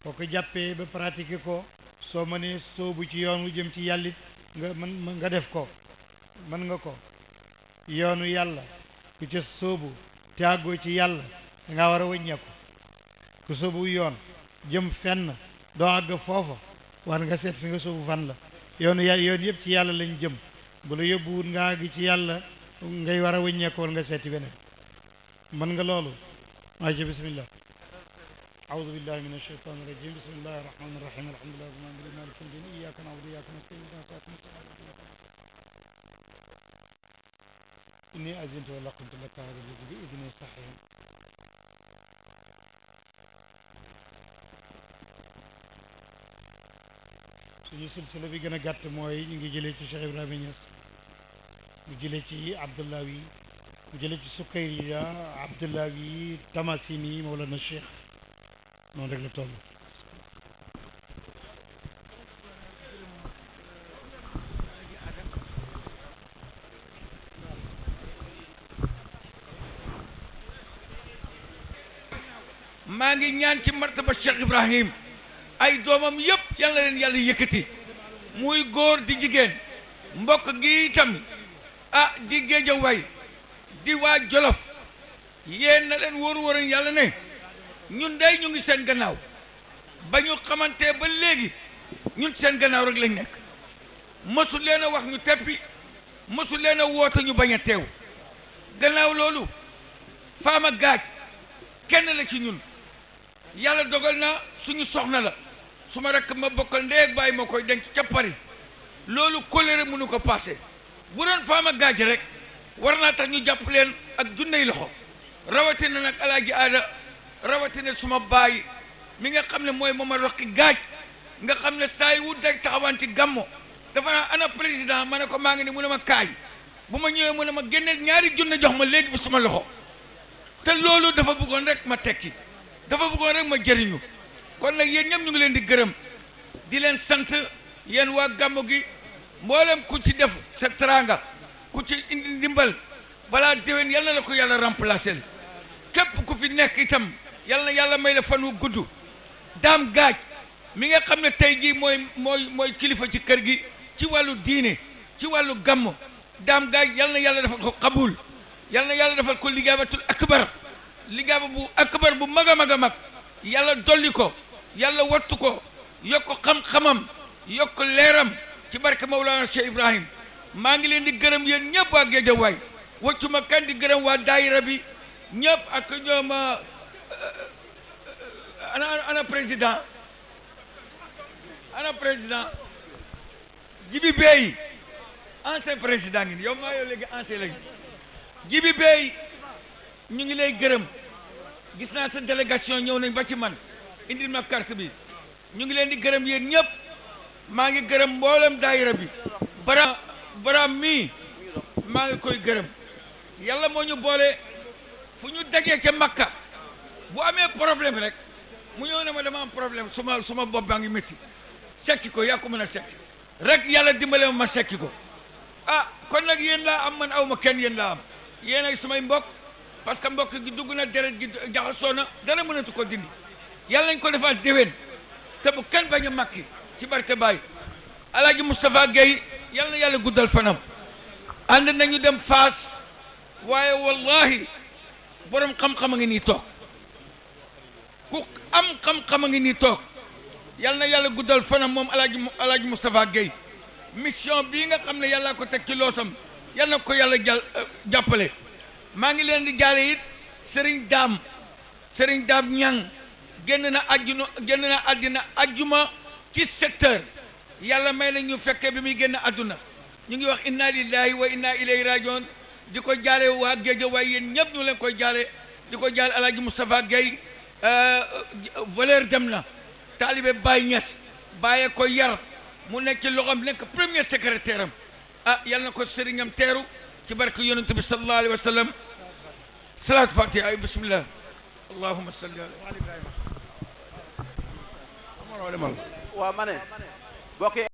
boo ko jàppee ba pratiquer ko soo mënee soobu ci yoon wu jëm ci yàllit nga def ko mën nga ko yoonu yàlla ku ca soobu te àggoo ci yàlla da ngaa war a wëññeeku ku soobu yoon jëm fenn doo àgg foofa war nga seet fi nga soobu fan la yoonu yoon yëpp ci yàlla lañ jëm bu la yóbbuwut nga àgg ci yàlla ngay war a wëññeeku wala nga seeti beneen mën nga loolu aja bismillah أعوذ بالله من الشيطان الرجيم بسم الله الرحمن الرحيم الحمد لله رب العالمين مالك يوم الدين إياك نعبد وإياك نستعين اهدنا الصراط المستقيم إني أذنت ولا قمت لك هذا الذي بإذنه صحيح suñu silsila bi gën a gàtt mooy ñu ngi jëlee ci Cheikh Ibrahima Niass ñu jëlee ci Abdullawi ñu jëlee ci Sukayriya Abdullawi Tamasini Mawlana Cheikh noonu rek la toll maa ngi ñaan ci martaba Cheikh Ibrahim ay doomam yëpp yal na leen yàlla yëkkati muy góor di jigéen mbokk gi itam di Géejawaay di waa Jolof yéen na leen wóor yàlla ne ñun day ñu ngi seen gannaaw ba ñu xamante ba léegi ñun seen gannaaw rek lañ nekk mësu leen a wax ñu teppi mësu leen a woote ñu bañ a teew gannaaw loolu Fama Gaaj kenn la ci ñun yàlla dogal na suñu soxna la su ma rekk ma bokkal ndey ak baay ma koy denc ca Paris loolu kóllëre mënu ko passé bu doon Fama Gaaj rek war naa tax ñu jàpp leen ak junney loxo rawatina nag alaaji aada rawatina suma baay mi nga xam ne mooy Momar Roqi Gaaj nga xam ne saa yi wu day taxawaan ci gàmmo dafa naa ana président ma ne ko maa ngi ni mu ne ma kaay bu ma ñëwee mu ne ma génneel ñaari junne jox ma léegi bi suma loxo te loolu dafa bëggoon rek ma tekki dafa bëggoon rek ma jëriñu kon nag yéen ñëpp ñu ngi leen di gërëm di leen sant yéen waa gàmmo gi mboolem ku ci def sa teraanga ku ci indi ndimbal balaa déwén yal na la ko yàlla remplacer képp ku fi nekk itam yal na yàlla may la fan wu gudd Daam Gaaj mi nga xam ne tey jii mooy kilifa ci kër gi ci wàllu diine ci wàllu gàmmo Daam Gaaj yal na yàlla defal ko qabul yal na yàlla defal ko ligaabatul akbar ligaaba bu akbar bu mag a mag a mag yàlla dolli ko yàlla wattu ko yokk xam-xamam yokk leeram ci barke Mawlana Cheikh Ibrahim maa ngi leen di gërëm yéen ñëpp waa Géejawaay waccuma kan di gërëm waa daayira bi ñëpp ak ñoom ana président Jibi Bey ancien président ngi yow maa yow léegi ancien léegi Jibi Bey ñu ngi lay gërëm gis naa sa délégation ñëw nañ ba ci man indil ma carte bi ñu ngi leen di gërëm yéen ñëpp maa ngi gërëm mboolem daayira bi baraam mii maa ngi koy gërëm yàlla moo ñu boole fu ñu dajee ca Makka bu amee problème rek mu ñëw ne ma dama am problème suma bopp baa ngi métti sekki ko yaa ko mën a sekki rek yàlla dimbale ma sekki ko kon nag yéen laa am man aw ma kenn yéen laa am yéen ay sumay mbokk parce que mbokk gi dugg na deret gi jaxasoo na dara mënatu ko dindi yàlla nañ ko defaat déwén te bu kenn bañ a makki ci barke Baay Alaaji Moustapha Gueye yàlla na yàlla guddal fanam ànd nañu dem Faas waaye wallahi borom xam-xam a ngi nii toog ku am xam-xam a ngi nii toog yàlla na yàlla guddal fanam moom Alaaji Moustapha Gueye mission bii nga xam ne yàlla ko teg ci loosam yàlla na ko yàlla jàppale maa ngi leen di jaale it Serigne Dame Ñang génn na àddina ajjuma ci secteur yàlla may na ñu fekkee bi muy génn àdduna ñu ngi wax inna lillahi wa inna ilayhi rajiun di ko jaale waa géej waaye yéen ñëpp ñu leen koy jaale di ko jaale alaaji Moustapha Gueye valeur dem na taalibe Baye Niass Baye ko yar mu nekk ci loxoom nekk premier secrétaire am yal na ko sëriñam teeru ci barke yonent bi sallallahu alayhi wa sallam salaatu fatiha ay bismillah allahumma salli ala waaw ma ne bokk